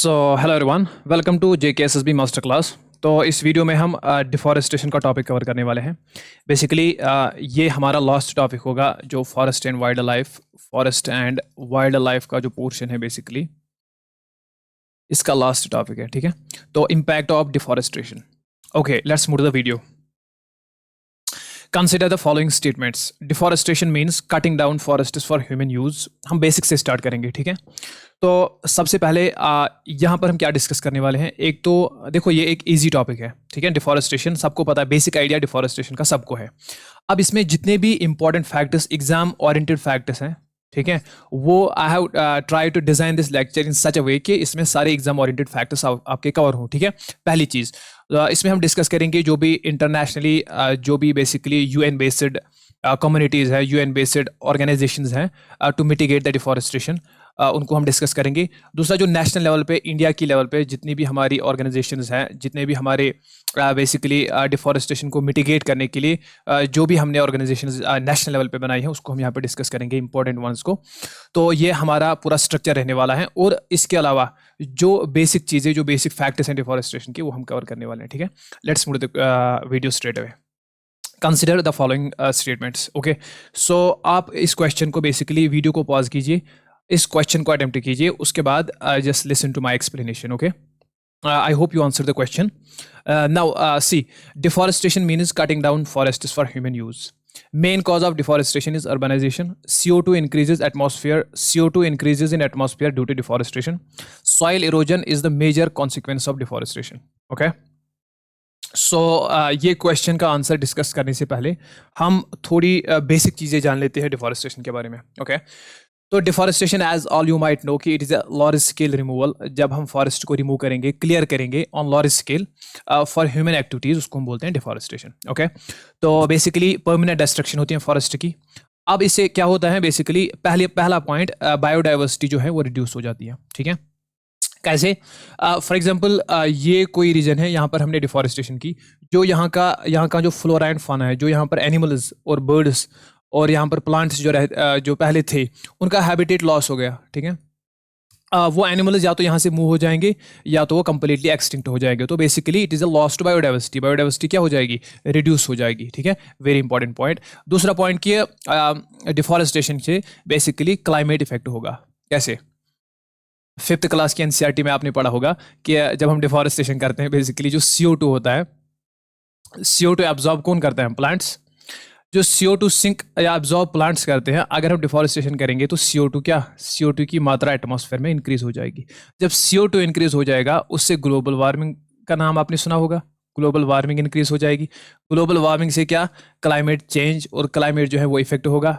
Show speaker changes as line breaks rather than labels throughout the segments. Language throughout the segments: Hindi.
So hello everyone, welcome to JKSSB master class. तो इस वीडियो में हम डिफॉरेस्टेशन का टॉपिक कवर करने वाले हैं। बेसिकली ये हमारा लास्ट टॉपिक होगा जो फॉरेस्ट एंड वाइल्ड लाइफ का जो पोर्शन है बेसिकली इसका लास्ट टॉपिक है। ठीक है, तो impact of deforestation. Okay, let's move to the video. Consider the following statements. Deforestation means cutting down forest for human use. हम बेसिक से स्टार्ट करेंगे। ठीक है, तो सबसे पहले यहाँ पर हम क्या डिस्कस करने वाले हैं। एक तो देखो, ये एक इजी टॉपिक है। ठीक है, डिफॉरेस्टेशन सबको पता है, बेसिक आइडिया डिफॉरेस्टेशन का सबको है। अब इसमें जितने भी important factors, exam oriented factors हैं, ठीक है, वो I have try to design this lecture in such a way कि इसमें सारे एग्जाम ओरिएंटेड फैक्टर्स आपके कवर हों। ठीक है, पहली चीज़ इसमें हम डिस्कस करेंगे जो भी इंटरनेशनली जो भी बेसिकली यूएन बेस्ड कम्युनिटीज़ है, यूएन बेस्ड ऑर्गेनाइजेशंस हैं टू मिटिगेट द डिफॉरेस्टेशन, उनको हम डिस्कस करेंगे। दूसरा, जो नेशनल लेवल पे, इंडिया की लेवल पे जितनी भी हमारी ऑर्गेनाइजेशंस हैं, जितने भी हमारे बेसिकली डिफॉरेस्टेशन को मिटिगेट करने के लिए जो भी हमने ऑर्गेनाइजेशंस नेशनल लेवल पे बनाई हैं, उसको हम यहाँ पे डिस्कस करेंगे, इंपॉर्टेंट वंस को। तो ये हमारा पूरा स्ट्रक्चर रहने वाला है। और इसके अलावा जो बेसिक चीज़ें, जो बेसिक फैक्टर्स हैं डिफॉरेस्टेशन की, वो हम कवर करने वाले हैं। ठीक है, let's move the video straight away. Consider the following statements. Okay, so आप इस क्वेश्चन को बेसिकली वीडियो को पॉज कीजिए, इस क्वेश्चन को अटेम्प्ट कीजिए, उसके बाद just listen to my explanation. Okay, I hope you answer the question. Now see, deforestation means cutting down forests for human use. Main cause of deforestation is urbanization. CO2 increases in atmosphere due to deforestation. Soil erosion is the major consequence of deforestation. Okay. सो ये क्वेश्चन का आंसर डिस्कस करने से पहले हम थोड़ी बेसिक चीज़ें जान लेते हैं डिफॉरेस्टेशन के बारे में। ओके, तो deforestation as all you might know कि it is a large scale removal. जब हम फॉरेस्ट को रिमूव करेंगे, क्लियर करेंगे on large scale for human activities, उसको हम बोलते हैं डिफॉरेस्टेशन। ओके, तो बेसिकली परमानेंट डिस्ट्रक्शन होती है फॉरेस्ट की। अब इससे क्या होता है, बेसिकली पहला पॉइंट, बायोडाइवर्सिटी जो है वो रिड्यूस हो जाती है। ठीक है, कैसे? फॉर एग्जांपल ये कोई रीजन है, यहाँ पर हमने डिफॉरेस्टेशन की, जो यहाँ का जो फ्लोरा एंड फाना है, जो यहाँ पर एनिमल्स और बर्ड्स और यहाँ पर प्लांट्स जो पहले थे, उनका हैबिटेट लॉस हो गया। ठीक है, वो एनिमल्स या तो यहाँ से मूव हो जाएंगे या तो वो कंप्लीटली एक्सटिंक्ट हो जाएंगे। तो basically it is a loss to biodiversity. Biodiversity क्या हो जाएगी? रिड्यूस हो जाएगी। ठीक है, वेरी इंपॉर्टेंट पॉइंट। दूसरा पॉइंट कि डिफॉरेस्टेशन से बेसिकली क्लाइमेट इफेक्ट होगा। कैसे? 5th क्लास की एनसीईआरटी में आपने पढ़ा होगा कि जब हम डिफॉरेस्टेशन करते हैं, बेसिकली जो CO2 होता है, CO2 एब्जॉर्ब कौन करता है? प्लांट्स। जो CO2 सिंक या एब्जॉर्ब प्लांट्स करते हैं, अगर हम डिफॉरेस्टेशन करेंगे तो CO2 की मात्रा एटमॉस्फेयर में इंक्रीज हो जाएगी। जब CO2 इंक्रीज हो जाएगा, उससे ग्लोबल वार्मिंग का नाम आपने सुना होगा, ग्लोबल वार्मिंग इंक्रीज हो जाएगी। ग्लोबल वार्मिंग से क्या? क्लाइमेट चेंज, और क्लाइमेट जो है वो इफेक्ट होगा।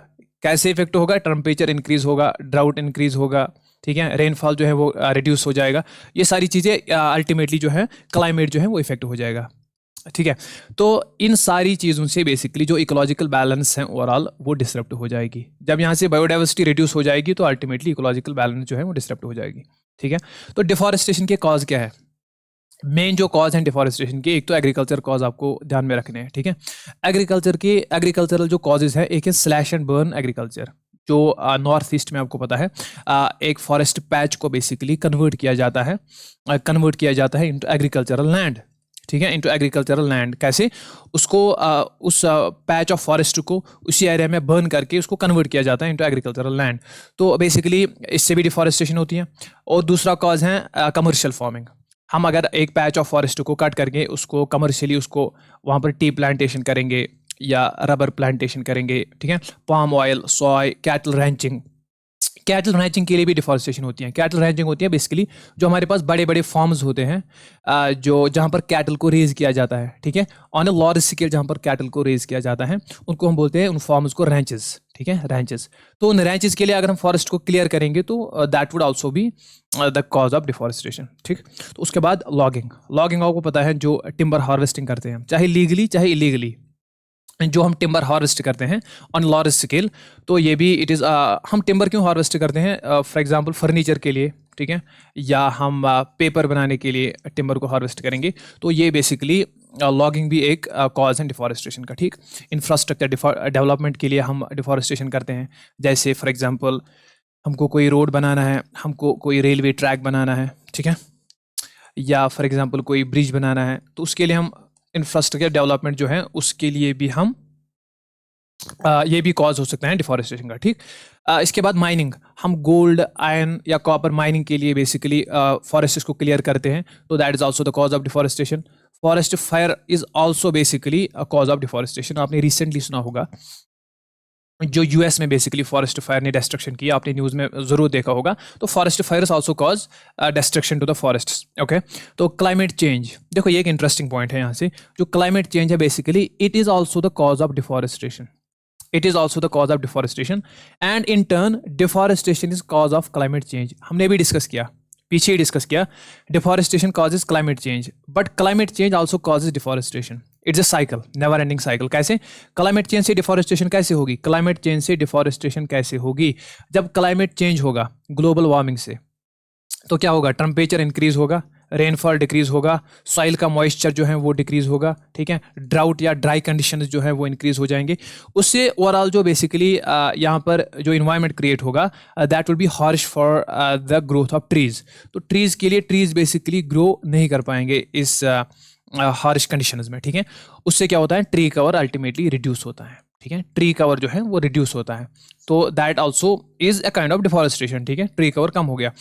कैसे इफेक्ट होगा? टेम्परेचर इंक्रीज होगा, ड्राउट इंक्रीज होगा। ठीक है, रेनफॉल जो है वो रिड्यूस हो जाएगा। ये सारी चीज़ें अल्टीमेटली जो है क्लाइमेट जो है वो इफेक्ट हो जाएगा। ठीक है, तो इन सारी चीज़ों से बेसिकली जो इकोलॉजिकल बैलेंस है ओवरऑल वो डिस्टर्ब हो जाएगी। जब यहाँ से बायोडाइवर्सिटी रिड्यूस हो जाएगी तो अल्टीमेटली इकोलॉजिकल बैलेंस जो है वो डिस्टर्ब हो जाएगी। ठीक है, तो डिफॉरेस्टेशन के कॉज क्या है? मेन जो कॉज हैं डिफॉरेस्टेशन के, एक तो एग्रीकल्चर कॉज आपको ध्यान में रखने हैं। ठीक है, एग्रीकल्चरल जो कॉजेज है, एक है स्लैश एंड बर्न एग्रीकल्चर, जो नॉर्थ ईस्ट में आपको पता है एक फॉरेस्ट पैच को बेसिकली कन्वर्ट किया जाता है इनटू एग्रीकल्चरल लैंड। ठीक है, इनटू एग्रीकल्चरल लैंड। कैसे? उसको उस पैच ऑफ फॉरेस्ट को उसी एरिया में बर्न करके उसको कन्वर्ट किया जाता है इनटू एग्रीकल्चरल लैंड। तो बेसिकली इससे भी डिफॉरेस्टेशन होती है। और दूसरा कॉज है कमर्शियल फार्मिंग। हम अगर एक पैच ऑफ फॉरेस्ट को कट करके उसको कमर्शियली उसको वहाँ पर टी प्लांटेशन करेंगे या रबर प्लांटेशन करेंगे, ठीक है, पाम ऑयल, सोय, कैटल रैंचिंग के लिए भी डिफॉरेस्टेशन होती है। कैटल रैंचिंग होती है बेसिकली जो हमारे पास बड़े बड़े फार्म्स होते हैं, जो जहाँ पर कैटल को रेज किया जाता है। ठीक है, ऑन ए लार्ज स्केल जहाँ पर कैटल को रेज किया जाता है, उनको हम बोलते हैं, उन फार्म्स को रैंचेस। ठीक है, रैंचेस। तो उन रैंचेस के लिए अगर हम फॉरेस्ट को क्लियर करेंगे तो that would also be the cause of deforestation. ठीक, तो उसके बाद लॉगिंग आपको पता है, जो टिम्बर हार्वेस्टिंग करते हैं, चाहे लीगली चाहे इलीगली, जो हम टिम्बर हार्वेस्ट करते हैं ऑन लार्ज स्केल, तो ये भी इट इज़ हम टिम्बर क्यों हार्वेस्ट करते हैं? फॉर एग्जांपल फर्नीचर के लिए, ठीक है, या हम पेपर बनाने के लिए टिम्बर को हार्वेस्ट करेंगे। तो ये बेसिकली लॉगिंग भी एक कॉज है डिफॉरेस्टेशन का। ठीक, इंफ्रास्ट्रक्चर डेवलपमेंट के लिए हम डिफॉरेस्टेशन करते हैं। जैसे फॉर एग्जांपल हमको कोई रोड बनाना है, हमको कोई रेलवे ट्रैक बनाना है, ठीक है, या फॉर एग्जांपल कोई ब्रिज बनाना है, तो उसके लिए हम इंफ्रास्ट्रक्चर डेवलपमेंट जो है उसके लिए भी हम ये भी कॉज हो सकता है डिफॉरेस्टेशन का, ठीक। इसके बाद माइनिंग, हम गोल्ड, आयरन या कॉपर माइनिंग के लिए बेसिकली फॉरेस्ट को क्लियर करते हैं, तो that is also the cause of deforestation. Forest fire is also basically a cause of deforestation. आपने रिसेंटली सुना होगा जो यूएस में बेसिकली फॉरेस्ट फायर ने डिस्ट्रक्शन किया, आपने न्यूज़ में जरूर देखा होगा। तो forest fire also cause destruction to the forests, okay. तो क्लाइमेट चेंज, देखो ये एक इंटरेस्टिंग पॉइंट है यहाँ से, जो क्लाइमेट चेंज है basically it is also the cause of deforestation, it is also the cause of deforestation and in turn deforestation is cause of climate change. हमने भी डिस्कस किया, पीछे ही डिस्कस किया, deforestation causes climate change, but climate change also causes deforestation. It's a cycle, never ending cycle. कैसे? क्लाइमेट चेंज से डिफॉरेस्टेशन कैसे होगी? क्लाइमेट चेंज से डिफॉरेस्टेशन कैसे होगी? जब क्लाइमेट चेंज होगा ग्लोबल वार्मिंग से, तो क्या होगा? टेम्परेचर इंक्रीज होगा, रेनफॉल डिक्रीज होगा, सॉइल का मॉइस्चर जो है वो डिक्रीज होगा, ठीक है। ड्राउट या ड्राई कंडीशंस जो है वो इंक्रीज हो जाएंगे। उससे ओवरऑल जो बेसिकली यहाँ पर जो इन्वायरमेंट क्रिएट होगा that will be harsh for the growth of trees. तो ट्रीज के लिए, ट्रीज बेसिकली ग्रो नहीं कर पाएंगे इस हार्श कंडीशंस में, ठीक है। उससे क्या होता है? ट्री कवर अल्टीमेटली रिड्यूस होता है, ठीक है। ट्री कवर जो है वो रिड्यूस होता है, तो that also is a kind of deforestation, ठीक है। ट्री कवर कम हो गया,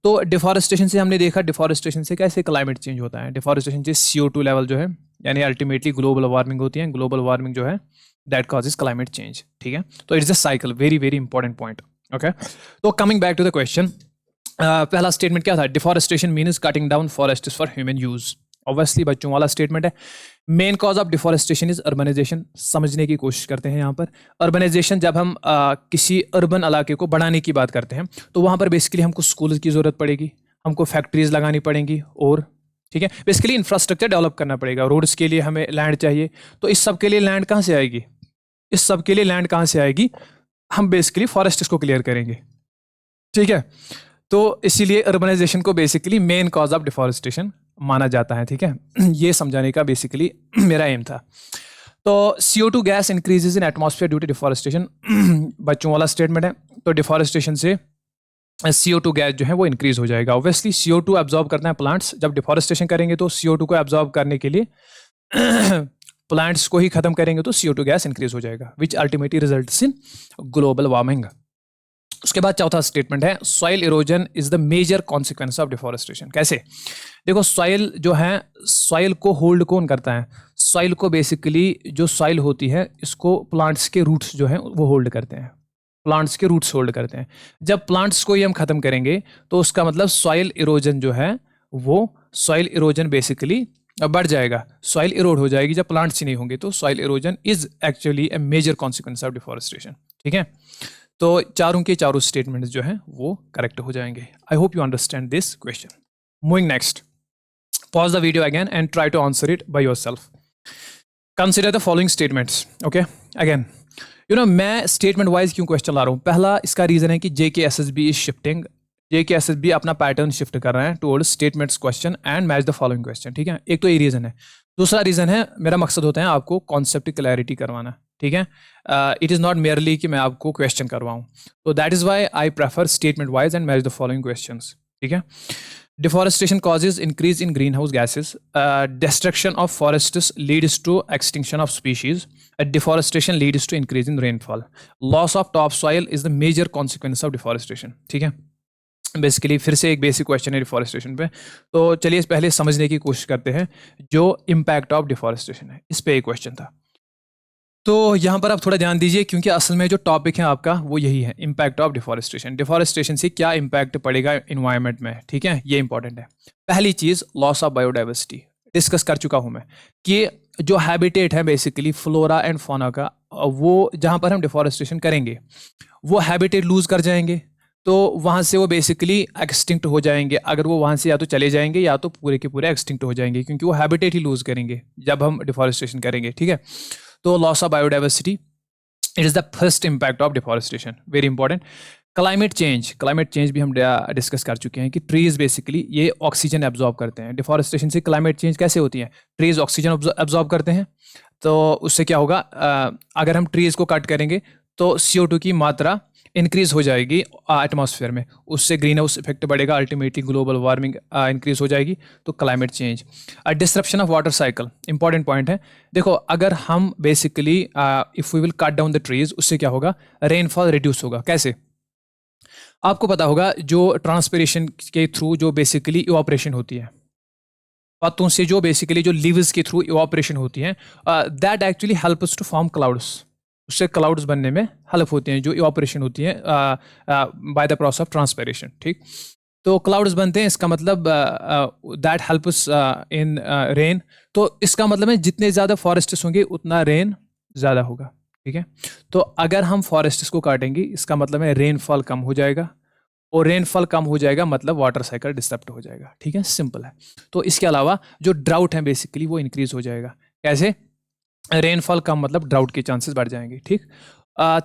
तो डिफॉरेस्टेशन से हमने देखा डिफॉरेस्टेशन से कैसे क्लाइमेट चेंज होता है। डिफॉरेस्टेशन से CO2 लेवल जो है, यानी अल्टीमेटली ग्लोबल वार्मिंग होती है, ग्लोबल वार्मिंग जो है दैट कॉजेज क्लाइमेट चेंज, ठीक है। तो it's a cycle, very very important point, okay. तो coming back to the question, पहला स्टेटमेंट क्या था? Deforestation means cutting down forest for human use. Obviously बच्चों वाला स्टेटमेंट है। Main cause of deforestation is urbanisation. समझने की कोशिश करते हैं यहाँ पर। अर्बनाइजेशन, जब हम किसी अर्बन इलाके को बढ़ाने की बात करते हैं तो वहाँ पर बेसिकली हमको स्कूल की ज़रूरत पड़ेगी, हमको फैक्ट्रीज लगानी पड़ेंगी, और ठीक है बेसिकली इंफ्रास्ट्रक्चर डेवलप करना पड़ेगा। रोड्स के लिए हमें लैंड चाहिए, तो इस सब के लिए लैंड कहाँ से आएगी? इस सब के लिए लैंड कहाँ से आएगी? हम बेसिकली फॉरेस्ट को क्लियर करेंगे, ठीक है। तो इसीलिए अर्बनाइजेशन को basically main cause of deforestation माना जाता है, ठीक है। ये समझाने का बेसिकली मेरा एम था। तो CO2 gas increases in atmosphere due to deforestation, बच्चों वाला स्टेटमेंट है। तो डिफॉरेस्टेशन से CO2 गैस जो है वो इंक्रीज हो जाएगा। ऑब्वियसली CO2 एब्जॉर्ब करना है प्लांट्स, जब डिफॉरेस्टेशन करेंगे तो CO2 को एब्जॉर्ब करने के लिए प्लांट्स को ही खत्म करेंगे तो CO2 गैस इंक्रीज हो जाएगा, which ultimately results in global warming. उसके बाद चौथा स्टेटमेंट है, soil erosion is the major consequence of deforestation. कैसे? देखो सॉइल जो है, सॉइल को होल्ड कौन करता है? सॉइल को बेसिकली जो सॉइल होती है इसको प्लांट्स के रूट्स जो हैं वो होल्ड करते हैं, प्लांट्स के रूट्स होल्ड करते हैं। जब प्लांट्स को ही हम खत्म करेंगे तो उसका मतलब सॉइल इरोजन जो है वो, सॉइल इरोजन बेसिकली बढ़ जाएगा, सॉइल इरोड हो जाएगी। जब प्लांट्स ही नहीं होंगे तो soil erosion is actually a major consequence of deforestation, ठीक है। तो चारों के चारों स्टेटमेंट्स जो हैं वो करेक्ट हो जाएंगे। I hope you understand this question. Moving next, pause the video again and try to answer it by yourself. Consider the following statements, okay. Again मैं स्टेटमेंट वाइज क्यों क्वेश्चन ला रहा हूँ? पहला इसका रीजन है कि JKSSB इज शिफ्टिंग, JKSSB अपना पैटर्न शिफ्ट कर रहे हैं towards statements question and match the following question, ठीक है। एक तो ये रीजन है। दूसरा रीजन है, मेरा मकसद होता है आपको कॉन्सेप्ट क्लैरिटी करवाना, ठीक है। इट इज़ नॉट मेयरली कि मैं आपको क्वेश्चन करवाऊँ, तो that is why I prefer statement wise and match the following questions, ठीक है। Deforestation causes increase in green house gases, destruction of forests leads to extinction of species, deforestation leads to increase in rainfall, loss of top soil is the major consequence of deforestation, ठीक है। बेसिकली फिर से एक बेसिक क्वेश्चन है डिफॉरेस्टेशन पे, तो चलिए पहले समझने की कोशिश करते हैं जो इम्पैक्ट ऑफ डिफॉरेस्टेशन है, इस पे एक क्वेश्चन था। तो यहाँ पर आप थोड़ा ध्यान दीजिए क्योंकि असल में जो टॉपिक है आपका वो यही है, इम्पैक्ट ऑफ डिफॉरेस्टेशन। डिफॉरेस्टेशन से क्या इम्पैक्ट पड़ेगा इन्वायरमेंट में, ठीक है, ये इंपॉर्टेंट है। पहली चीज़ लॉस ऑफ बायोडाइवर्सिटी, डिस्कस कर चुका हूँ मैं कि जो हैबिटेट है बेसिकली फ्लोरा एंड फौना का, वो जहाँ पर हम डिफॉरेस्टेशन करेंगे वो हैबिटेट लूज़ कर जाएंगे, तो वहाँ से वो बेसिकली एक्सटिंक्ट हो जाएंगे। अगर वो वहाँ से या तो चले जाएंगे या तो पूरे के पूरे एक्सटिंक्ट हो जाएंगे, क्योंकि वो हैबिटेट ही लूज़ करेंगे जब हम डिफॉरेस्टेशन करेंगे, ठीक है। तो loss of biodiversity it is the first impact of deforestation, very important. Climate change भी हम डिस्कस कर चुके हैं कि ट्रीज बेसिकली ये ऑक्सीजन एब्जॉर्ब करते हैं। डिफॉरेस्टेशन से क्लाइमेट चेंज कैसे होती है? ट्रीज ऑक्सीजन एब्जॉर्ब करते हैं, तो उससे क्या होगा, अगर हम ट्रीज को कट करेंगे तो CO2 की मात्रा इंक्रीज हो जाएगी एटमॉस्फेयर में, उससे ग्रीन हाउस इफेक्ट बढ़ेगा, अल्टीमेटली ग्लोबल वार्मिंग इंक्रीज हो जाएगी, तो climate change. Disruption of water cycle important point है। देखो अगर हम basically if we will cut down the trees, उससे क्या होगा, रेनफॉल रिड्यूस होगा। कैसे? आपको पता होगा जो ट्रांसपिरेशन के थ्रू जो बेसिकली इवापोरेशन होती है, पत्तों से जो बेसिकली जो लीव्स के थ्रू इवापोरेशन होती है, that actually help us to form clouds. उससे क्लाउड्स बनने में हेल्प होती हैं जो इवापोरेशन होती है by the process of transpiration. ठीक, तो क्लाउड्स बनते हैं, इसका मतलब that help us in rain. तो इसका मतलब है जितने ज़्यादा फॉरेस्ट्स होंगे उतना रेन ज़्यादा होगा। ठीक है, तो अगर हम फॉरेस्ट्स को काटेंगे, इसका मतलब है रेनफॉल कम हो जाएगा, और रेनफॉल कम हो जाएगा मतलब वाटर साइकिल डिस्टर्ब हो जाएगा। ठीक है, सिंपल है। तो इसके अलावा जो ड्राउट है बेसिकली वो इंक्रीज हो जाएगा। कैसे? रेनफॉल कम मतलब ड्राउट के चांसेस बढ़ जाएंगे। ठीक,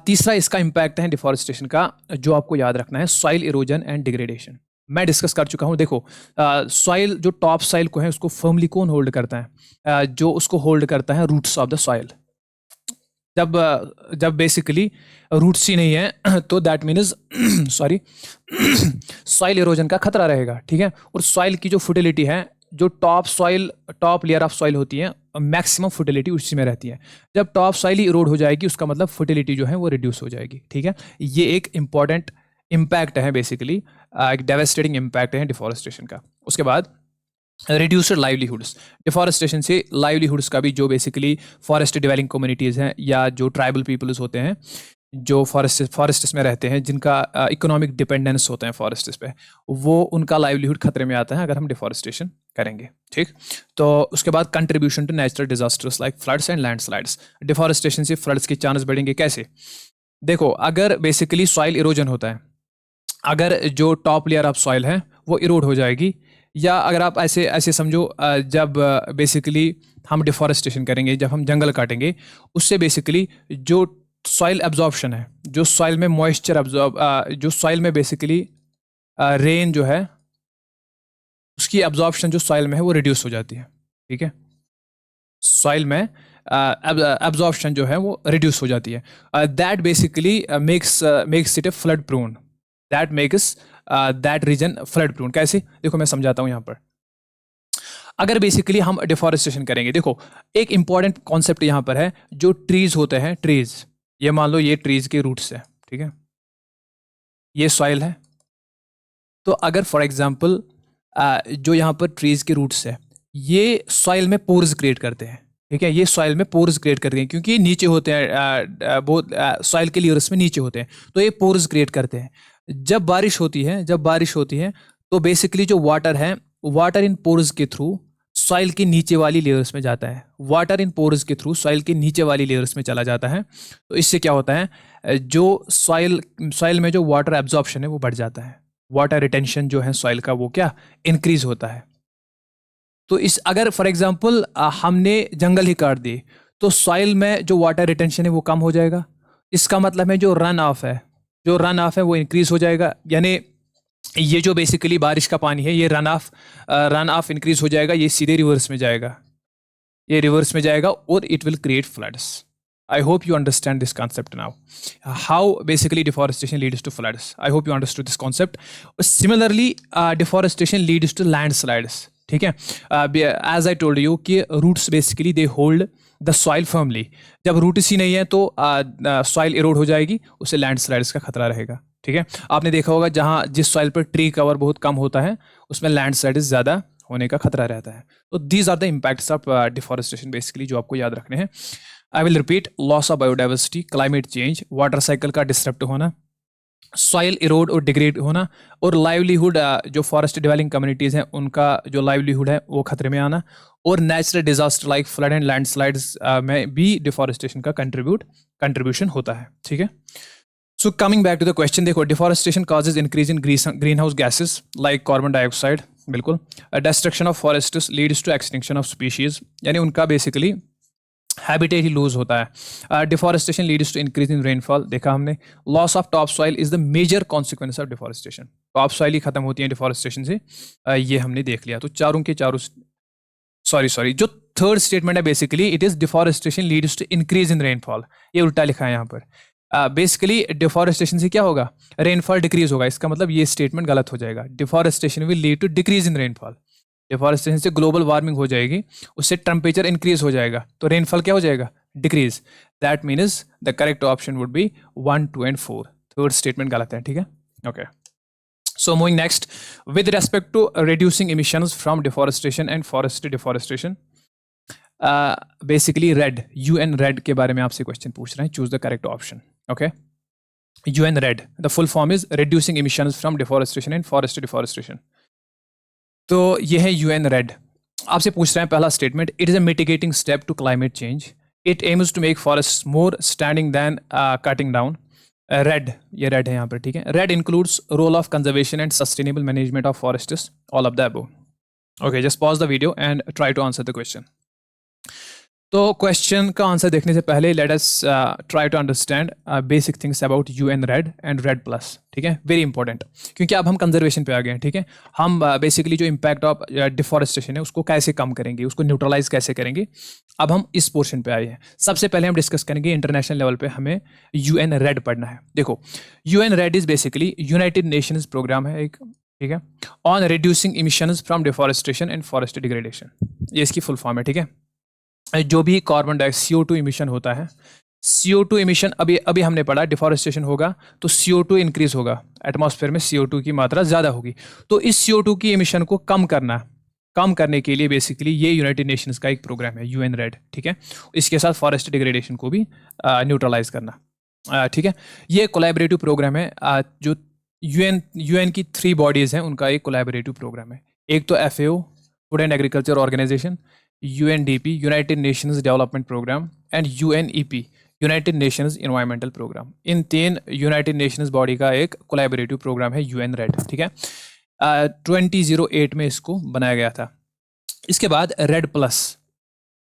तीसरा इसका इम्पैक्ट है डिफॉरेस्टेशन का, जो आपको याद रखना है, सॉइल इरोजन एंड डिग्रेडेशन। मैं डिस्कस कर चुका हूँ। देखो सॉइल, जो टॉप सॉइल को है उसको फर्मली कौन होल्ड करता है? जो उसको होल्ड करता है रूट्स ऑफ द सॉइल। जब जब बेसिकली रूट्स ही नहीं है तो that means sorry soil erosion का खतरा रहेगा। ठीक है, और सॉइल की जो फर्टिलिटी है, जो टॉप लेयर ऑफ सॉइल होती है, मैक्सिमम फर्टिलिटी उसी में रहती है। जब टॉप सॉइल ही इरोड हो जाएगी, उसका मतलब फर्टिलिटी जो है वो रिड्यूस हो जाएगी। ठीक है, ये एक इंपॉर्टेंट इम्पैक्ट है बेसिकली, एक डेवास्टेटिंग इम्पैक्ट है डिफॉरेस्टेशन का। उसके बाद रिड्यूस्ड लाइवलीहुड्स, डिफॉरेस्टेशन से लाइवलीहुड्स का भी, जो बेसिकली फॉरेस्ट डिवेलिंग कम्युनिटीज़ हैं या जो ट्राइबल पीपल्स होते हैं जो फॉरेस्ट्स में रहते हैं, जिनका इकोनॉमिक डिपेंडेंस होते हैं फॉरेस्ट्स पे, वो उनका लाइवलीहुड खतरे में आता है अगर हम डिफॉरेस्टेशन करेंगे। ठीक, तो उसके बाद contribution to natural disasters like floods and landslides, deforestation से फ्लड्स के चांस बढ़ेंगे। कैसे? देखो अगर बेसिकली सॉइल इरोजन होता है, अगर जो टॉप लेयर ऑफ सॉइल है वो इरोड हो जाएगी, या अगर आप ऐसे ऐसे समझो, जब बेसिकली हम डिफॉरेस्टेशन करेंगे, जब हम जंगल काटेंगे, उससे बेसिकली जो सॉइल एब्जॉर्प्शन है, जो सॉइल में मॉइस्चर जो सॉइल में बेसिकली रेन जो है उसकी एब्जॉर्प्शन जो सॉइल में है वो रिड्यूस हो जाती है। ठीक है, सॉइल में एब्जॉर्प्शन जो है वो रिड्यूस हो जाती है। That basically makes it a flood prone, that makes that region flood prone. कैसे? देखो मैं समझाता हूँ यहाँ पर। अगर बेसिकली हम डिफॉरेस्टेशन करेंगे, देखो एक इंपॉर्टेंट कॉन्सेप्ट यहाँ पर है, जो ट्रीज होते हैं, ट्रीज, ये मान लो ये ट्रीज के रूट्स है। ठीक है, ये सॉइल है, तो अगर फॉर एग्जांपल जो यहाँ पर ट्रीज के रूट्स है, ये सॉइल में पोर्स क्रिएट करते हैं। ठीक है, ये सॉइल में पोर्स क्रिएट करते हैं, क्योंकि ये नीचे होते हैं, बहुत सॉइल के लेयर्स में नीचे होते हैं, तो ये पोर्स क्रिएट करते हैं। जब बारिश होती है तो बेसिकली जो वाटर है, वाटर इन पोर्स के थ्रू सॉइल के नीचे वाली लेयर्स में जाता है, वाटर इन पोर्स के थ्रू सॉइल के नीचे वाली लेयर्स में चला जाता है। तो इससे क्या होता है, जो सॉइल में जो वाटर एब्जॉर्प्शन है वो बढ़ जाता है, वाटर रिटेंशन जो है सॉइल का वो क्या इंक्रीज होता है। तो इस अगर फॉर एग्जांपल हमने जंगल ही काट दिए, तो सॉइल में जो वाटर रिटेंशन है वो कम हो जाएगा। इसका मतलब है जो रन ऑफ है वो इंक्रीज हो जाएगा, यानी ये जो बेसिकली बारिश का पानी है, ये रन ऑफ इंक्रीज हो जाएगा, ये सीधे रिवर्स में जाएगा, और it will create floods. I hope you understand this concept now. How basically deforestation leads to floods. I hope you understood this concept. Similarly, deforestation leads to landslides. ठीक है, as I told you कि roots basically they hold the soil firmly. जब roots ही नहीं है तो soil erode हो जाएगी, उससे landslides का खतरा रहेगा। ठीक है, आपने देखा होगा जहाँ जिस soil पर tree cover बहुत कम होता है, उसमें landslides ज़्यादा होने का खतरा रहता है। तो these are the impacts of deforestation basically, जो आपको याद रखने हैं। I will repeat, loss of biodiversity, climate change, water cycle का डिस्टर्ब होना, सॉइल इरोड और डिग्रेड होना, और लाइवलीहुड, जो फॉरेस्ट डिवेलिंग कम्युनिटीज़ हैं उनका जो लाइवलीहुड है वो खतरे में आना, और natural disaster like flood and landslides में भी डिफॉरेस्टेशन का कंट्रीब्यूशन होता है। ठीक है, so coming back to the question, देखो deforestation causes increase in green house gases like carbon dioxide, बिल्कुल। Destruction of forests leads to extinction of species, यानी उनका बेसिकली हैबिटेट ही लूज होता है। Deforestation leads to increase in rainfall, देखा हमने। Loss of top soil is the major consequence of deforestation, top soil ही खत्म होती है डिफॉरेस्टेशन से, ये हमने देख लिया। तो चारों के चारों सॉरी जो थर्ड स्टेटमेंट है basically, it is deforestation leads to increase in rainfall, ये उल्टा लिखा है यहाँ पर। बेसिकली डिफॉरेस्टेशन से क्या होगा, रेनफॉल डिक्रीज होगा। इसका मतलब ये स्टेटमेंट गलत हो जाएगा। Deforestation will lead to decrease in rainfall. Deforestation से ग्लोबल वार्मिंग हो जाएगी, उससे टेम्परेचर इंक्रीज हो जाएगा, तो रेनफॉल क्या हो जाएगा, decrease. That means the correct option would be 1, 2 and 4। Third statement गलत है, ठीक है। Okay, so moving next, with respect to reducing emissions from deforestation and forest deforestation, basically red, UN red के बारे में आपसे क्वेश्चन पूछ रहे हैं। Choose the correct option. Okay, UN red, the full form is reducing emissions from deforestation and forest deforestation। तो ये है UN red। आपसे पूछ रहे हैं पहला statement, it is a mitigating step to climate change, it aims to make forest more standing than cutting down. REDD, ये रेड है यहाँ पर, ठीक है। REDD includes role of conservation and sustainable management of forests, all of the above. Okay, just pause the video and try to answer the question. तो क्वेश्चन का आंसर देखने से पहले let us try to understand basic things about UN red and red plus, ठीक है। वेरी इंपॉर्टेंट, क्योंकि अब हम कंजर्वेशन पे आ गए हैं, ठीक है। हम बेसिकली जो इम्पैक्ट ऑफ डिफॉरेस्टेशन है उसको कैसे कम करेंगे, उसको न्यूट्रलाइज कैसे करेंगे, अब हम इस पोर्शन पे आए हैं। सबसे पहले हम डिस्कस करेंगे इंटरनेशनल लेवल पे हमें UN रेड पढ़ना है। देखो, UN REDD is basically United Nations programme है एक, ठीक है, on reducing emissions from deforestation and forest degradation. ये इसकी फुल फॉर्म है, ठीक है। जो भी कार्बन डाइऑक्साइड CO2 इमिशन होता है, CO2 इमिशन अभी हमने पढ़ा, डिफॉरेस्टेशन होगा तो CO2 इंक्रीज होगा, एटमॉस्फेयर में CO2 की मात्रा ज़्यादा होगी। तो इस CO2 की इमिशन को कम करने के लिए बेसिकली ये यूनाइटेड नेशंस का एक प्रोग्राम है UN रेड, ठीक है। इसके साथ फॉरेस्ट डिग्रेडेशन को भी न्यूट्रलाइज करना, ठीक है। ये कोलैबोरेटिव प्रोग्राम है, जो UN की 3 बॉडीज़ हैं उनका एक कोलैबोरेटिव प्रोग्राम है। एक तो FAO, food and agriculture organisation, UNDP, United Nations development programme, and UNEP, United Nations environmental programme. इन 3 यूनाइटेड नेशंस बॉडी का एक कोलैबोरेटिव प्रोग्राम है UN रेड, ठीक है। 2008 में इसको बनाया गया था। इसके बाद रेड प्लस,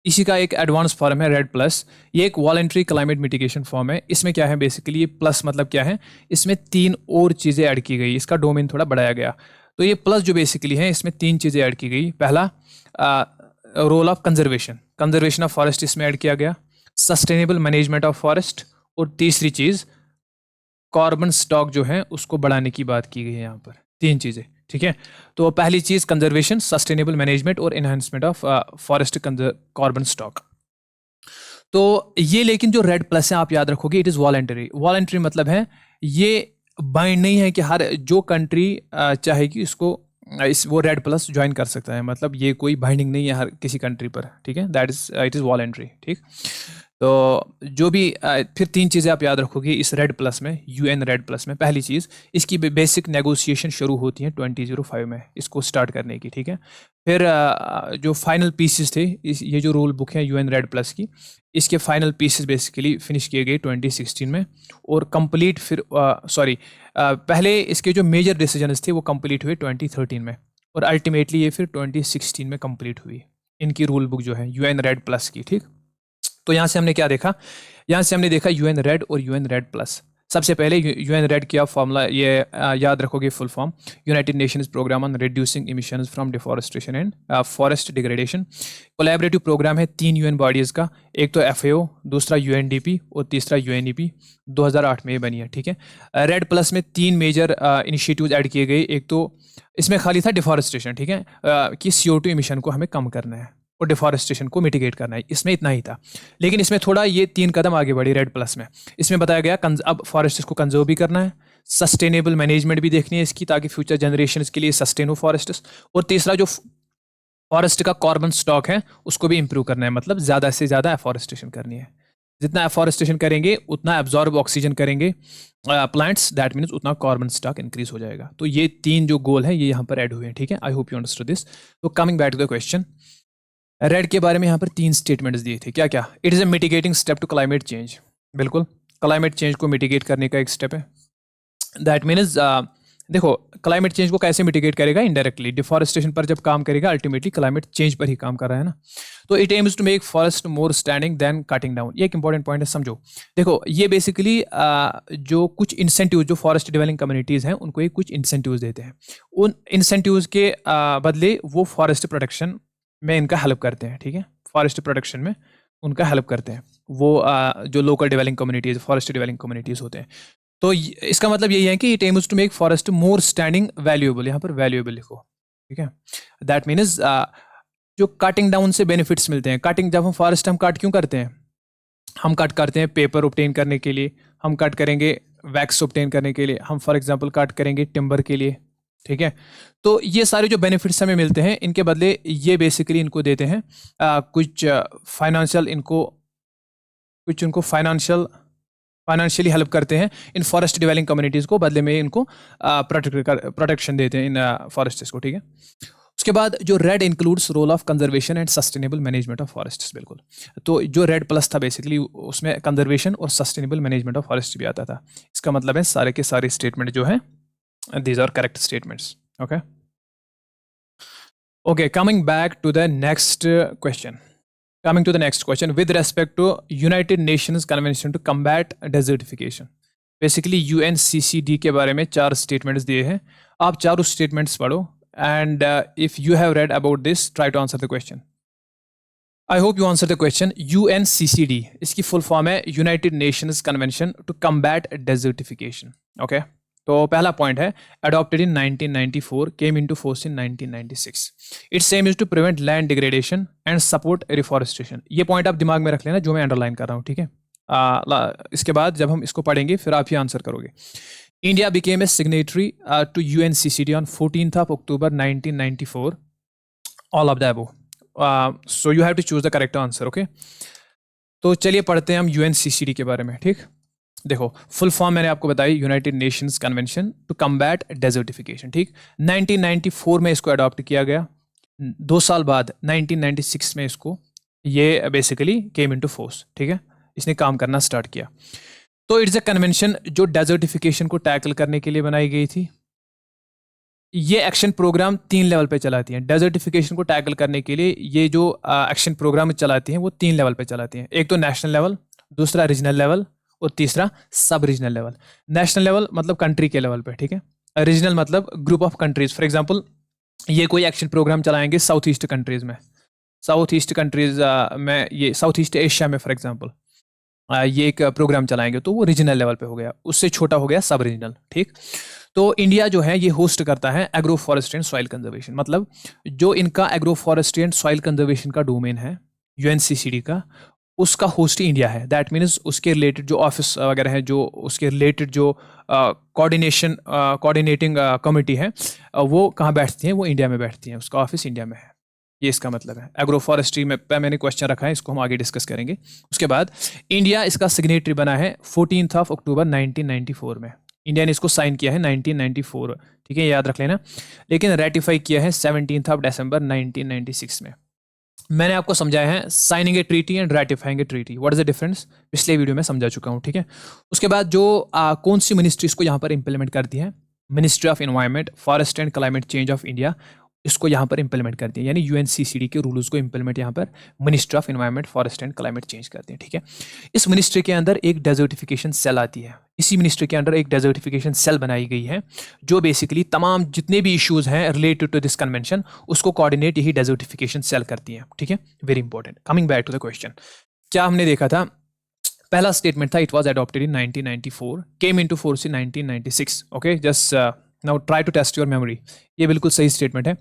इसी का एक एडवांस फॉर्म है रेड प्लस। ये एक वॉलंटरी क्लाइमेट मिटिगेशन फॉर्म है। इसमें क्या है बेसिकली, ये प्लस मतलब क्या है, इसमें 3 और चीज़ें ऐड की गई, इसका डोमेन थोड़ा बढ़ाया गया। तो ये प्लस जो बेसिकली है, इसमें 3 चीज़ें ऐड की गई। पहला, role of conservation of forest इसमें ऐड किया गया, सस्टेनेबल मैनेजमेंट ऑफ फॉरेस्ट, और तीसरी चीज़ कार्बन स्टॉक जो है उसको बढ़ाने की बात की गई है यहाँ पर। 3 चीज़ें, ठीक है। तो पहली चीज़ कंजर्वेशन, सस्टेनेबल मैनेजमेंट और enhancement of forest carbon stock. तो ये, लेकिन जो रेड प्लस है आप याद रखोगे, इट इज़ वॉलंटरी मतलब है ये बाइंड नहीं है कि हर जो कंट्री चाहेगी इसको वो रेड प्लस ज्वाइन कर सकता है, मतलब ये कोई बाइंडिंग नहीं है हर किसी कंट्री पर, ठीक है। That is it is voluntary, ठीक। तो जो भी फिर 3 चीज़ें आप याद रखोगे इस रेड प्लस में, UN रेड प्लस में। पहली चीज़, इसकी बेसिक नेगोशिएशन शुरू होती है 2005 में इसको स्टार्ट करने की, ठीक है। फिर जो फाइनल पीसेस थे, ये जो रूल बुक है UN रेड प्लस की, इसके फाइनल पीसेस बेसिकली फिनिश किए गए 2016 में, और कंप्लीट फिर पहले इसके जो मेजर डिसीजंस थे वो कंप्लीट हुए 2013 में, और अल्टीमेटली ये फिर 2016 में कंप्लीट हुई इनकी रूल बुक जो है UN रेड प्लस की, ठीक। तो यहाँ से हमने क्या देखा, यहाँ से हमने देखा UN रेड और UN रेड प्लस। सबसे पहले UN रेड क्या फॉर्मूला, ये याद रखोगे full form, united Nations programme on reducing emissions from deforestation and forest degradation. Collaborative programme है 3 UN बॉडीज़ का, एक तो FAO, दूसरा UNDP और तीसरा UNEP। 2008 में ये बनी है, ठीक है। रेड प्लस में 3 मेजर इनिशिएटिव्स ऐड किए गए। एक तो इसमें खाली था डिफॉरेस्टेशन, ठीक है, कि CO2 इमिशन को हमें कम करना है और डिफॉरेस्टेशन को मिटिगेट करना है, इसमें इतना ही था। लेकिन इसमें थोड़ा ये 3 कदम आगे बढ़ी रेड प्लस में। इसमें बताया गया अब फॉरेस्ट को कंजर्व भी करना है, सस्टेनेबल मैनेजमेंट भी देखनी है इसकी, ताकि फ्यूचर जनरेशन के लिए सस्टेन हो फॉरेस्ट, और तीसरा जो फॉरेस्ट का कार्बन स्टॉक है उसको भी इंप्रूव करना है, मतलब ज़्यादा से ज़्यादा एफॉरेस्टेशन करनी है। जितना एफॉरेस्टेशन करेंगे उतना एब्जॉर्ब ऑक्सीजन करेंगे प्लांट्स, दैट मीन्स उतना कार्बन स्टॉक इंक्रीज हो जाएगा। तो ये 3 जो गोल है ये यहाँ पर ऐड हुए हैं, ठीक है। I hope you understood this. तो coming back to the question, red के बारे में यहाँ पर 3 स्टेटमेंट्स दिए थे, क्या क्या, it is a mitigating step to climate change, बिल्कुल क्लाइमेट चेंज को मिटिगेट करने का एक स्टेप है। दैट मीन्स देखो, क्लाइमेट चेंज को कैसे मिटिगेट करेगा, इनडायरेक्टली डिफॉरेस्टेशन पर जब काम करेगा, अल्टीमेटली क्लाइमेट चेंज पर ही काम कर रहा है ना। तो it aims to make forest more standing than cutting down. ये एक इंपॉर्टेंट पॉइंट है, समझो। देखो, ये बेसिकली जो कुछ इंसेंटिव जो फॉरेस्ट डेवलपिंग कम्युनिटीज़ हैं उनको ये कुछ इंसेंटिव्स देते हैं। उन इंसेंटिव्स के बदले वो फॉरेस्ट प्रोटेक्शन में इनका हेल्प करते हैं, ठीक है। फॉरेस्ट प्रोटेक्शन में उनका हेल्प करते हैं, वो जो local developing communities, forest developing communities होते हैं। तो इसका मतलब यही है कि it aims to make forest more standing valuable, यहाँ पर वैल्यूएबल लिखो, ठीक है। दैट मीन्स जो कटिंग डाउन से बेनिफिट्स मिलते हैं, कटिंग, जब हम फॉरेस्ट हम कट क्यों करते हैं? हम कट करते हैं पेपर ऑब्टेन करने के लिए, हम कट करेंगे वैक्स ऑब्टेन करने के लिए, हम फॉर एग्जांपल कट करेंगे टिम्बर के लिए, ठीक है। तो ये सारे जो बेनिफिट्स हमें मिलते हैं, इनके बदले ये बेसिकली इनको देते हैं कुछ फाइनेंशियल, इनको कुछ उनको फाइनेंशियली हेल्प करते हैं इन फॉरेस्ट डिवेलिंग कम्युनिटीज़ को, बदले में इनको प्रोटेक्शन देते हैं इन फॉरेस्ट्स को, ठीक है। उसके बाद जो REDD includes role of conservation and sustainable management of forests, बिल्कुल। तो जो रेड प्लस था बेसिकली, उसमें कंजर्वेशन और सस्टेनेबल मैनेजमेंट ऑफ फॉरेस्ट भी आता था। इसका मतलब है सारे के सारे स्टेटमेंट जो है, these are correct statements, okay. Okay, coming back to the next question. Coming to the next question, with respect to United Nations Convention to Combat Desertification, basically UNCCD के बारे में 4 स्टेटमेंट्स दिए हैं। आप चारों स्टेटमेंट्स पढ़ो, and if you have read about this, try to answer the question. I hope you answer the question. UNCCD, इसकी फुल फॉर्म है united nations convention to combat desertification, okay. तो पहला पॉइंट है, adopted in 1994, came into force in 1996। Its aim is to prevent land degradation and support reforestation. ये पॉइंट आप दिमाग में रख लेना जो मैं अंडरलाइन कर रहा हूँ, ठीक है। इसके बाद जब हम इसको पढ़ेंगे फिर आप ही आंसर करोगे। India became a signatory to UNCCD on 14th October 1994, all of the above. So you have to choose the correct answer, okay. तो चलिए पढ़ते हैं हम UNCCD के बारे में, ठीक। देखो, फुल फॉर्म मैंने आपको बताई, united nations convention to combat desertification, ठीक। 1994 में इसको अडॉप्ट किया गया। 2 साल बाद 1996 में इसको ये बेसिकली केम इनटू फोर्स, ठीक है। इसने काम करना स्टार्ट किया। तो इट्स अ कन्वेंशन जो डेजर्टिफिकेशन को टैकल करने के लिए बनाई गई थी। ये एक्शन प्रोग्राम 3 लेवल पे चलाती हैं। डेजर्टिफिकेशन को टैकल करने के लिए ये जो एक्शन प्रोग्राम चलाती हैं वो 3 लेवल पे चलाती हैं। एक तो नेशनल लेवल, दूसरा रीजनल लेवल, और तीसरा सब रीजनल लेवल। नेशनल लेवल मतलब कंट्री के लेवल पे, ठीक है। रीजनल मतलब group of countries. For example ये कोई एक्शन प्रोग्राम चलाएंगे साउथ ईस्ट कंट्रीज में, साउथ ईस्ट कंट्रीज में, ये साउथ ईस्ट एशिया में फॉर एग्जांपल ये एक प्रोग्राम चलाएंगे, तो वो रीजनल लेवल पे हो गया। उससे छोटा हो गया सब रीजनल, ठीक। तो इंडिया जो है ये होस्ट करता है agro forestry and soil conservation, मतलब जो इनका agro forestry and soil conservation का डोमेन है UNCCD का, उसका होस्ट इंडिया है। दैट मीन्स उसके रिलेटेड जो ऑफिस वगैरह है, जो उसके रिलेटेड जो कोऑर्डिनेटिंग कमेटी है, वो कहाँ बैठती हैं? वो इंडिया में बैठती हैं, उसका ऑफिस इंडिया में है। ये इसका मतलब है। एग्रो फॉरेस्ट्री में पे मैंने क्वेश्चन रखा है, इसको हम आगे डिस्कस करेंगे। उसके बाद इंडिया इसका सिग्नेटरी बना है 14th October 1994 में। इंडिया ने इसको साइन किया है 1994, ठीक है, याद रख लेना। लेकिन रेटिफाई किया है 17th December 1996 में। मैंने आपको समझाया है signing a treaty and ratifying a treaty, what is the difference, पिछले वीडियो में समझा चुका हूँ, ठीक है। उसके बाद जो कौन सी मिनिस्ट्री इसको यहाँ पर इंप्लीमेंट करती है? Ministry of environment, forest and climate change of India इसको यहाँ पर इंप्लीमेंट करती है। यानी UNCCD के रूल्स को इंप्लीमेंट यहाँ पर ministry of environment, forest and climate change करती है, ठीक है। इस मिनिस्ट्री के अंदर एक डेजर्टिफिकेशन सेल आती है। इसी मिनिस्ट्री के अंदर एक डेजर्टिफिकेशन सेल बनाई गई है, जो बेसिकली तमाम जितने भी इश्यूज हैं रिलेटेड टू दिस कन्वेंशन, उसको कोऑर्डिनेट यही डेजर्टिफिकेशन सेल करती है, ठीक है। Very important. Coming back to the question, क्या हमने देखा था? पहला स्टेटमेंट था it was adopted in 1994, came into force in 1996, okay. Just now try to test your memory. ये बिल्कुल सही स्टेटमेंट है।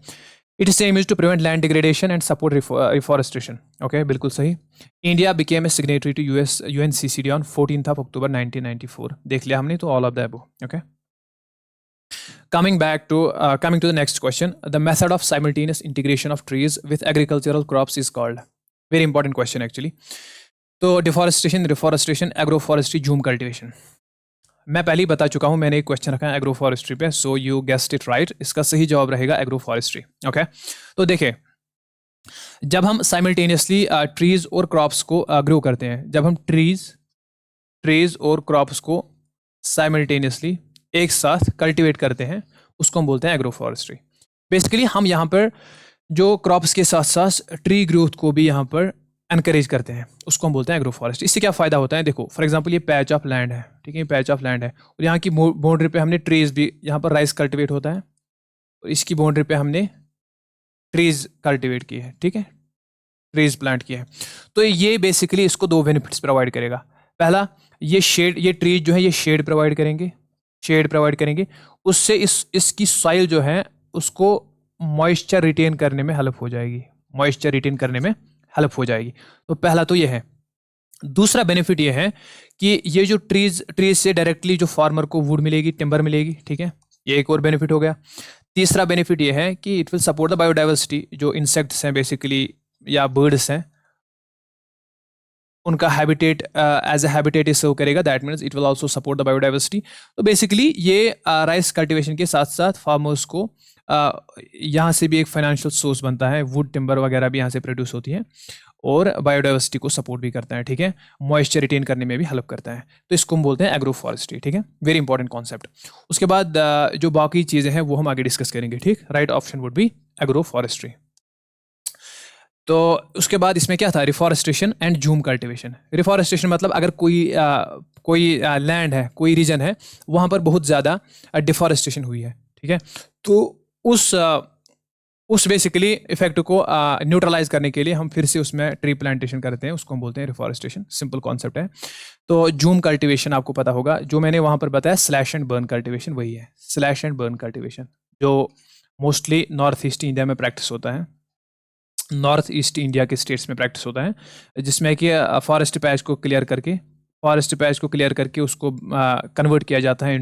It is same is to prevent land degradation and support reforestation, okay, बिल्कुल सही। India became a signatory to UNCCD on 14th October 1994, देख लिया हमने, तो all of the above, okay. Coming to the next question, the method of simultaneous integration of trees with agricultural crops is called. Very important question actually. तो deforestation, reforestation, agroforestry, zoom cultivation, मैं पहले ही बता चुका हूं। मैंने एक क्वेश्चन रखा है एग्रोफॉरेस्ट्री पे, so you guessed it right. इसका सही जवाब रहेगा एग्रोफॉरेस्ट्री, ओके। तो देखिए, जब हम साइमल्टेनियसली ट्रीज और क्रॉप्स को ग्रो करते हैं, जब हम ट्रीज और क्रॉप्स को साइमल्टेनियसली एक साथ कल्टीवेट करते हैं, उसको हम बोलते हैं एग्रोफॉरेस्ट्री। बेसिकली हम यहाँ पर जो क्रॉप्स के साथ साथ ट्री ग्रोथ को भी यहाँ पर एनकरेज करते हैं, उसको हम बोलते हैं एग्रोफॉरेस्ट। इससे क्या फ़ायदा होता है? देखो, फॉर एग्जांपल ये पैच ऑफ लैंड है, ठीक है, पैच ऑफ लैंड है, और यहाँ की बाउंड्री पे हमने ट्रीज भी, यहाँ पर राइस कल्टीवेट होता है, और इसकी बाउंड्री पे हमने ट्रीज कल्टीवेट की है, ठीक है। ट्रीज प्लांट किए हैं। तो ये बेसिकली इसको दो बेनिफिट्स प्रोवाइड करेगा। पहला, ये ट्रीज जो है ये शेड प्रोवाइड करेंगे, उससे इसकी सॉइल जो है उसको मॉइस्चर रिटेन करने में हेल्प हो जाएगी। तो पहला तो ये है। दूसरा बेनिफिट ये है कि ये जो ट्रीज से डायरेक्टली जो फार्मर को वुड मिलेगी, टिम्बर मिलेगी, ठीक है, ये एक और बेनिफिट हो गया। तीसरा बेनिफिट ये है कि it will support the biodiversity, जो इंसेक्ट्स हैं बेसिकली या बर्ड्स हैं, उनका हैबिटेट एज ए हैबिटेट ये सर्व करेगा। That means it will also support the biodiversity. तो बेसिकली ये राइस कल्टीवेशन के साथ साथ फार्मर्स को यहाँ से भी एक फाइनेंशियल सोर्स बनता है, वुड टिम्बर वगैरह भी यहाँ से प्रोड्यूस होती है, और बायोडाइवर्सिटी को सपोर्ट भी करता है, ठीक है, मॉइस्चर रिटेन करने में भी हेल्प करता है। तो इसको हम बोलते हैं एग्रो फॉरेस्ट्री, ठीक है, वेरी इंपॉर्टेंट कॉन्सेप्ट। उसके बाद जो बाकी चीज़ें हैं वो हम आगे डिस्कस करेंगे, ठीक। Right option would be agro forestry. तो उसके बाद इसमें क्या था, reforestation and jhum cultivation. Reforestation मतलब अगर कोई लैंड है, कोई रीजन है, वहाँ पर बहुत ज़्यादा डिफॉरेस्टेशन हुई है, ठीक है, तो उस बेसिकली इफेक्ट को न्यूट्रलाइज करने के लिए हम फिर से उसमें ट्री प्लांटेशन करते हैं, उसको हम बोलते हैं रिफॉरेस्टेशन। सिंपल कॉन्सेप्ट है। तो जूम कल्टीवेशन आपको पता होगा, जो मैंने वहाँ पर बताया स्लैश एंड बर्न कल्टीवेशन, वही है स्लैश एंड बर्न कल्टीवेशन, जो मोस्टली नॉर्थ ईस्ट इंडिया में प्रैक्टिस होता है, नॉर्थ ईस्ट इंडिया के स्टेट्स में प्रैक्टिस होता है, जिसमें कि फॉरेस्ट पैच को क्लियर करके उसको कन्वर्ट किया जाता है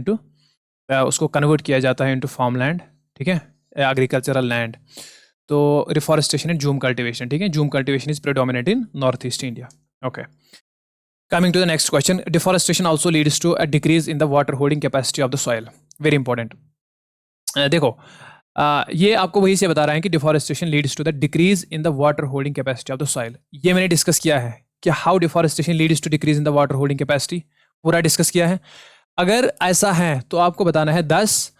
इनटू फार्म लैंड, ठीक है, एग्रीकल्चरल लैंड। तो रिफॉरेस्टेशन एंड जूम कल्टीवेशन, ठीक है, jhum cultivation is predominant in north east India. Okay, coming to the next question, deforestation also leads to a decrease in the water holding capacity of the soil. Very important. देखो, ये आपको वही से बता रहा है कि deforestation leads to the decrease in the water holding capacity of the soil. ये मैंने डिस्कस किया है कि how deforestation leads to decrease in the water holding capacity, पूरा डिस्कस किया है। अगर ऐसा है तो आपको बताना है 10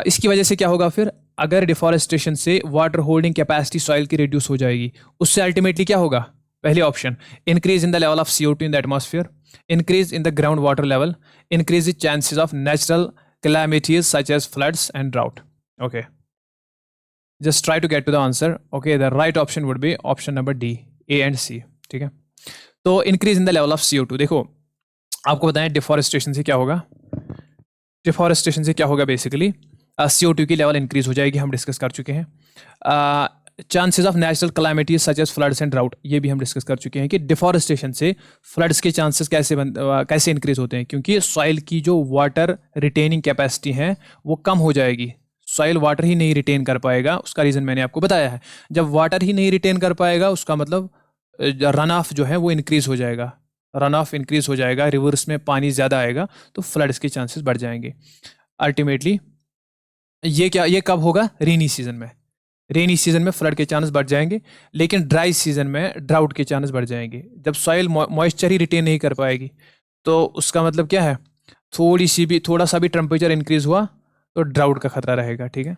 इसकी वजह से क्या होगा फिर, अगर डिफॉरेस्टेशन से वाटर होल्डिंग कैपेसिटी सॉइल की रिड्यूस हो जाएगी, उससे अल्टीमेटली क्या होगा, पहले option, increase in the level of CO2 in the atmosphere, increase in the ground water level, increase the chances of natural calamities such as floods and drought. Okay, just try to get to the answer. Okay, the right option would be option number D, A and C, ठीक है। तो increase in the level of CO2, देखो आपको बताएं डिफॉरेस्टेशन से क्या होगा, बेसिकली CO2 की लेवल इंक्रीज हो जाएगी, हम डिस्कस कर चुके हैं। Chances of natural calamities such as floods and drought, ये भी हम डिस्कस कर चुके हैं कि डिफॉरेस्टेशन से फ्लड्स के चांसेस कैसे इंक्रीज होते हैं, क्योंकि सॉइल की जो वाटर रिटेनिंग कैपेसिटी है वो कम हो जाएगी, सॉइल वाटर ही नहीं रिटेन कर पाएगा। उसका रीज़न मैंने आपको बताया है, जब वाटर ही नहीं रिटेन कर पाएगा उसका मतलब रन ऑफ जो है वो इंक्रीज हो जाएगा, रिवर्स में पानी ज़्यादा आएगा तो फ्लड्स के चांसेस बढ़ जाएंगे। अल्टीमेटली ये कब होगा, रेनी सीजन में फ्लड के चांस बढ़ जाएंगे, लेकिन ड्राई सीजन में ड्राउट के चांस बढ़ जाएंगे। जब सॉइल मॉइस्चर ही रिटेन नहीं कर पाएगी तो उसका मतलब क्या है, थोड़ा सा भी टेम्परेचर इंक्रीज हुआ तो ड्राउट का खतरा रहेगा, ठीक है।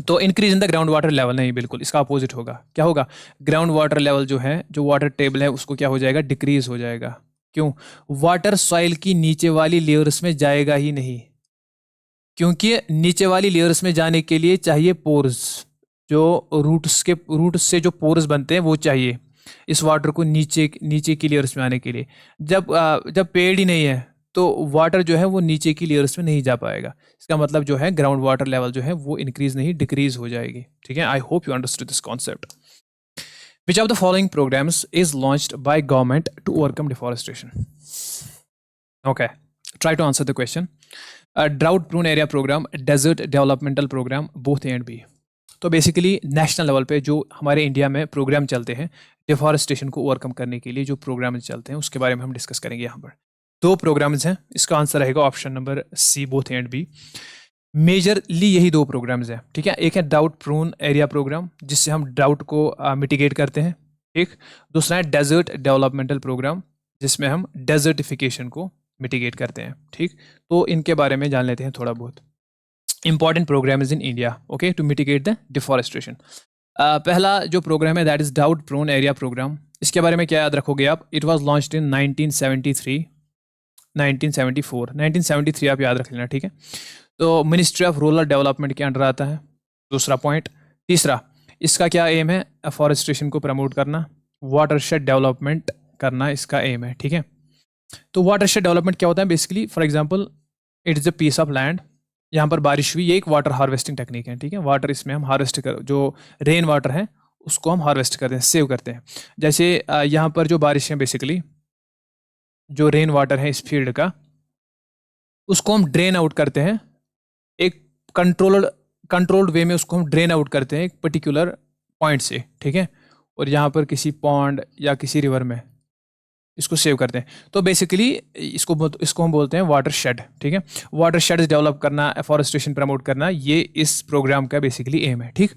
तो increase in the ground water level नहीं, बिल्कुल इसका अपोजिट होगा। क्या होगा, ग्राउंड वाटर लेवल जो है, जो वाटर टेबल है उसको क्या हो जाएगा, डिक्रीज हो जाएगा। क्यों, वाटर सॉइल की नीचे वाली लेयर्स में जाएगा ही नहीं, क्योंकि नीचे वाली लेयर्स में जाने के लिए चाहिए पोर्स, जो रूट्स से जो पोर्स बनते हैं वो चाहिए इस वाटर को नीचे की लेयर्स में आने के लिए। जब पेड़ ही नहीं है तो वाटर जो है वो नीचे की लेयर्स में नहीं जा पाएगा। इसका मतलब जो है ग्राउंड वाटर लेवल जो है वो इंक्रीज नहीं डिक्रीज हो जाएगी, ठीक है। I hope you understood this concept. Which of the following programmes is launched by government to overcome deforestation? Okay, try to answer the question. Drought prone area programme, desert developmental programme, both A and B। तो बेसिकली नेशनल लेवल पे जो हमारे इंडिया में प्रोग्राम चलते हैं डिफॉरेस्टेशन को ओवरकम करने के लिए, जो प्रोग्राम चलते हैं उसके बारे में हम डिस्कस करेंगे। यहाँ पर 2 प्रोग्राम्स हैं, इसका आंसर रहेगा option number C, both A and B। Majorly यही 2 प्रोग्राम्स हैं, ठीक है। एक है ड्राउट प्रून एरिया प्रोग्राम, जिससे हम ड्राउट को मिटिगेट करते हैं, ठीक। दूसरा है डेजर्ट डेवलपमेंटल प्रोग्राम, जिसमें हम डेजर्टिफिकेशन को मिटिगेट करते हैं, ठीक। तो इनके बारे में जान लेते हैं थोड़ा बहुत। Important programme is in India, okay, to mitigate the deforestation. पहला जो प्रोग्राम है that is drought prone area programme. इसके बारे में क्या याद रखोगे आप, इट वाज लॉन्च्ड इन 1973, 1973 आप याद रख लेना, ठीक है। तो मिनिस्ट्री ऑफ रूरल डेवलपमेंट के अंडर आता है, दूसरा पॉइंट। तीसरा, इसका क्या एम है? एफॉरेस्टेशन को प्रमोट करना, वाटरशेड डेवलपमेंट करना इसका एम है, ठीक है। तो वाटरशेड डेवलपमेंट क्या होता है? Basically for example it is a piece of land, यहाँ पर बारिश हुई, ये एक वाटर हार्वेस्टिंग टेक्निक है, ठीक है। वाटर इसमें हम हार्वेस्ट कर, जो रेन वाटर है उसको हम हार्वेस्ट करते हैं, सेव करते हैं। जैसे यहाँ पर जो बारिश है, बेसिकली जो रेन वाटर है इस फील्ड का, उसको हम ड्रेन आउट करते हैं एक कंट्रोल्ड वे में, उसको हम ड्रेन आउट करते हैं एक पर्टिकुलर पॉइंट से, ठीक है। और यहाँ पर किसी पॉन्ड या किसी रिवर में इसको सेव करते हैं। तो बेसिकली इसको हम बोलते हैं वाटर शेड, ठीक है। वाटर शेड डेवलप करना, एफॉरेस्टेशन प्रमोट करना, ये इस प्रोग्राम का बेसिकली एम है, ठीक।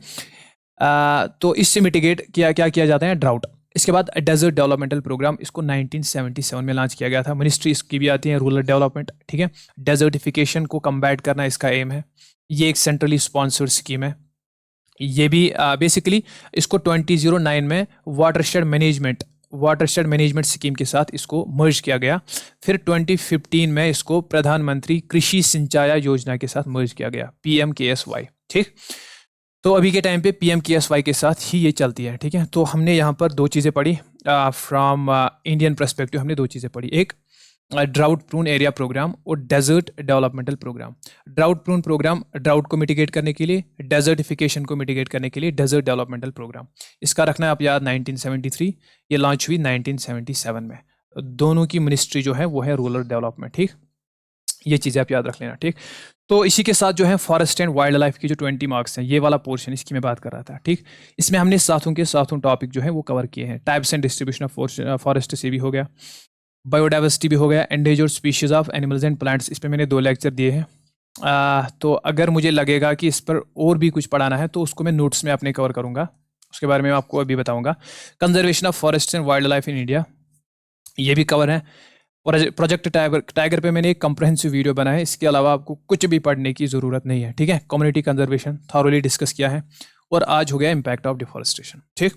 तो इससे मिटिगेट क्या किया जाता है? ड्राउट। इसके बाद डेजर्ट डेवलपमेंटल प्रोग्राम, इसको 1977 में लॉन्च किया गया था। मिनिस्ट्री इसकी भी आती है, रूरल डेवलपमेंट, ठीक है। डेजर्टिफिकेशन को कम्बैट करना इसका एम है। ये एक सेंट्रली स्पॉन्सर्ड स्कीम है। ये भी बेसिकली इसको 2009 में वाटरशेड मैनेजमेंट स्कीम के साथ इसको मर्ज किया गया। फिर 2015 में इसको प्रधानमंत्री कृषि सिंचाई योजना के साथ मर्ज किया गया, PMKSY, ठीक। तो अभी के टाइम पे PMKSY के साथ ही ये चलती है, ठीक है। तो हमने यहाँ पर दो चीज़ें पढ़ी फ्रॉम इंडियन पर्सपेक्टिव। हमने दो चीज़ें पढ़ी, एक ड्राउट प्रून एरिया प्रोग्राम और desert developmental programme. Drought prone programme drought को मिटिगेट करने के लिए, डेजर्टिफिकेशन को मिटिगेट करने के लिए डेजर्ट डेवलपमेंटल प्रोग्राम। इसका रखना है आप याद 1973, ये लॉन्च हुई 1977 में। दोनों की मिनिस्ट्री जो है वो है रूरल डेवलपमेंट, ठीक। ये चीज़ें आप याद रख लेना, ठीक। तो इसी के साथ जो है फॉरेस्ट एंड वाइल्ड लाइफ की जो 20 मार्क्स हैं, ये वाला पोर्शन इसकी मैं बात कर रहा था, ठीक। इसमें हमने सातों टॉपिक जो है वो कवर किए हैं। Types and distribution of forest से भी हो गया, बायोडाइवर्सिटी भी हो गया, endangered species of animals and plants, इस पर मैंने 2 लेक्चर दिए हैं। तो अगर मुझे लगेगा कि इस पर और भी कुछ पढ़ाना है तो उसको मैं नोट्स में अपने कवर करूँगा, उसके बारे में मैं आपको अभी बताऊँगा। Conservation of forest and wild life in India, ये भी कवर है। प्रोजेक्ट टाइगर पे मैंने एक कम्प्रहेंसिव वीडियो बनाया है। इसके अलावा आपको कुछ भी पढ़ने की ज़रूरत नहीं है, ठीक है। कम्युनिटी कंजर्वेशन थॉरोली डिस्कस किया है। और आज हो गया इम्पैक्ट ऑफ डिफॉरेस्टेशन, ठीक।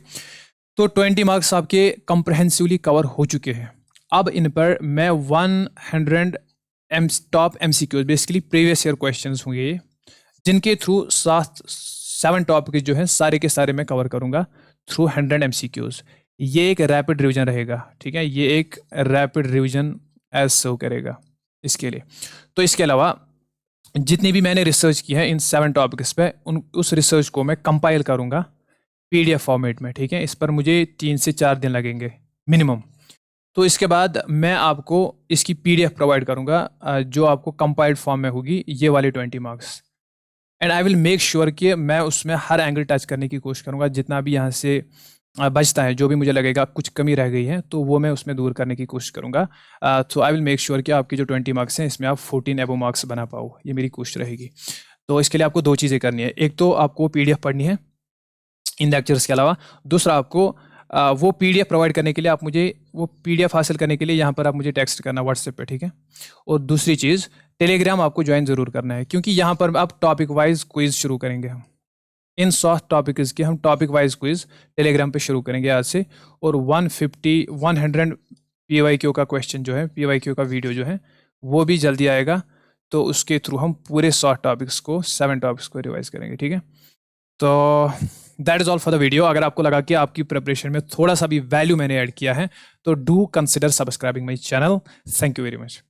तो 20 मार्क्स आपके कम्प्रहेंसिवली कवर हो चुके हैं। अब इन पर मैं 100 top MCQs, basically previous year questions होंगे, जिनके थ्रू 7 टॉपिक जो हैं सारे के सारे मैं कवर करूँगा थ्रू 100 MCQs। ये एक रैपिड रिवीजन रहेगा, ठीक है। ये एक रैपिड रिवीजन एज सर्व करेगा इसके लिए। तो इसके अलावा जितनी भी मैंने रिसर्च की है इन 7 टॉपिक्स पे, उस रिसर्च को मैं कंपाइल करूँगा PDF फॉर्मेट में, ठीक है। इस पर मुझे 3 से 4 दिन लगेंगे मिनिमम। तो इसके बाद मैं आपको इसकी PDF प्रोवाइड करूँगा जो आपको कंपाइल्ड फॉर्म में होगी, ये वाली 20 marks. And I will make sure कि मैं उसमें हर एंगल टच करने की कोशिश करूँगा। जितना भी यहाँ से बचता है, जो भी मुझे लगेगा कुछ कमी रह गई है, तो वो मैं उसमें दूर करने की कोशिश करूँगा। तो आई विल मेक श्योर कि आपकी जो 20 मार्क्स हैं इसमें आप 14 एबो मार्क्स बना पाओ, ये मेरी कोशिश रहेगी। तो इसके लिए आपको 2 चीज़ें करनी है। एक तो आपको PDF पढ़नी है इन लेक्चर्स के अलावा। दूसरा आपको वो PDF प्रोवाइड करने के लिए आप मुझे वो PDF हासिल करने के लिए यहाँ पर आप मुझे टेक्स्ट करना व्हाट्सएप पे, ठीक है। और दूसरी चीज़, टेलीग्राम आपको ज्वाइन ज़रूर करना है, क्योंकि यहाँ पर आप टॉपिक वाइज क्विज शुरू करेंगे। हम इन 100 टॉपिक्स की हम टॉपिक वाइज क्विज टेलीग्राम पे शुरू करेंगे आज से। और 100 PYQ का क्वेश्चन जो है, PYQ का वीडियो जो है वो भी जल्दी आएगा। तो उसके थ्रू हम पूरे 100 टॉपिक्स को, 7 टॉपिक्स को रिवाइज करेंगे, ठीक है। तो that is all for the video. अगर आपको लगा कि आपकी प्रिपरेशन में थोड़ा सा भी वैल्यू मैंने ऐड किया है तो do consider subscribing my channel. Thank you very much.